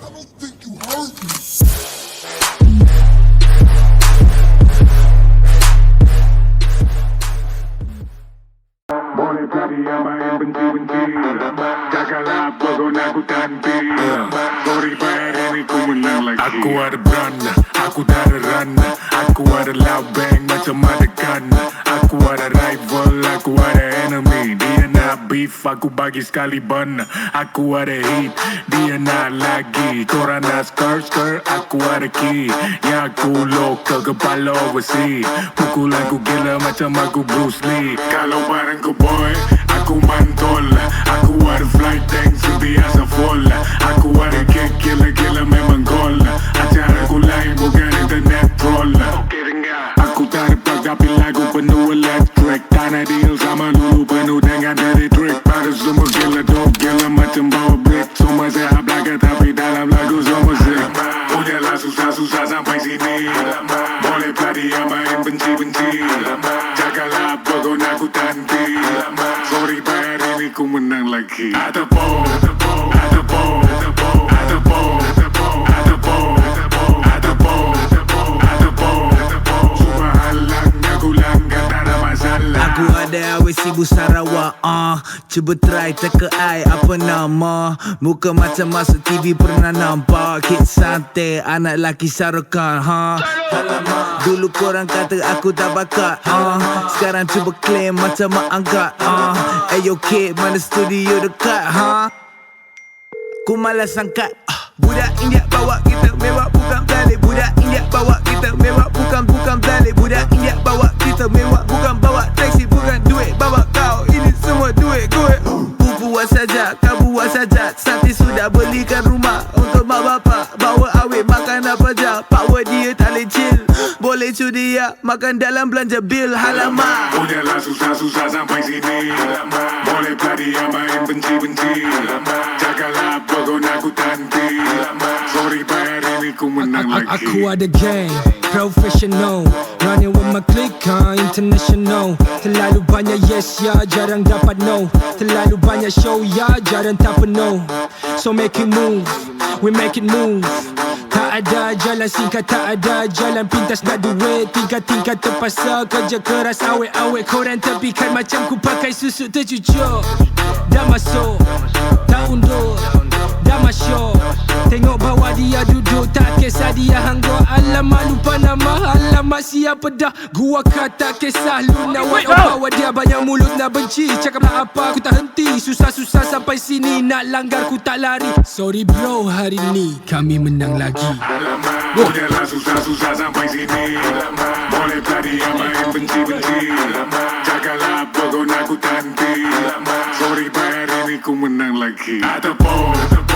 don't think you heard me. Boleh tadi yang main benci-benci, cakaplah apa kau nak ku tanti. Sorry bayar ini ku menang lagi. Aku ada brand, aku tak ada run. Aku ada loud bang macam ada gun. Aku ada rival, aku ada enemy. Dia nak beef, aku bagi sekali bun. Aku ada heat, dia nak lagi. Korang nak skirt, aku ada key. Yang aku local, kepala overseas. Pukulan ku gila macam aku Bruce Lee. Kalau bareng ku boy, aku mantul. Aku ada flight tank, sentiasa full. Aku ada kick, gila-gila memang gol. Acara ku lain bukan internet troll. Aku tak ada plug tapi lagu penuh electric. Tanah deal sama lulu penuh dengan dari trick. Pada semua gila, dog gila macam bawa brick. Semua sehat belakang tapi dalam lagu semua sick. Udahlah susah-susah sampai sini. Boleh peladi yang main benci-benci. Jagalah apa kau nak ku tanti. Sorry bayar ini ku menang lagi. Atapo, atapo, atapo, atapo, atapo, atapo, atapo, atapo, atapo, atapo. Cuma halang aku langgar tak ada masalah. Aku ada awet Sibu Sarawak Cuba try teka I apa nama. Muka macam masuk TV pernah nampak. Kid santai anak laki Sarukan Dulu korang kata aku tak bakat Sekarang cuba claim macam mak angkat Ayo kid mana studio dekat Ku malas angkat Budak India bawa kita mewah bukan balik. Budak India bawa kita mewah bukan balik. Budak India bawa kita mewah bukan bawa taksi. Bukan duit bawa kau, ini semua duit gue. Buat saja, kau buat saja. Santi sudah belikan rumah untuk mak bapak. Bawa awet makan apa je. Power dia tak boleh chill. Boleh cudi ya, makan dalam belanja bil. Halamak. Udahlah susah-susah sampai sini. Boleh peladi yang main benci-benci. Jagalah apa kau nak ku tanti. Sorry bayar ini ku menang lagi. Aku ada gang, professional. Running with my clique, international. Terlalu banyak yes ya, jarang dapat no. Terlalu banyak show ya, jarang tak penuh. So make it move, we make it move. Tak ada jalan singkat, tak ada jalan pintas nak duit. Tingkat-tingkat terpaksa kerja keras awet-awet. Korang tepikan macam ku pakai susu tercucuk. Dah masuk, tak undur, dah masyuk. Tengok bawah dia duduk, tak kisah dia hanggur. Alamak lupa nama, alamak siapa dah. Gua kata kisah Luna White. Oh bawa dia banyak mulut nak benci. Cakaplah apa aku tak henti. Susah-susah sampai sini, nak langgar ku tak lari. Sorry bro, hari ni kami menang lagi. Alamak, udahlah susah-susah sampai sini. Boleh peladi yang main benci-benci. Jagalah apa kau nak ku tanti. Sorry bayar ini ku menang lagi. Atapo, atapo.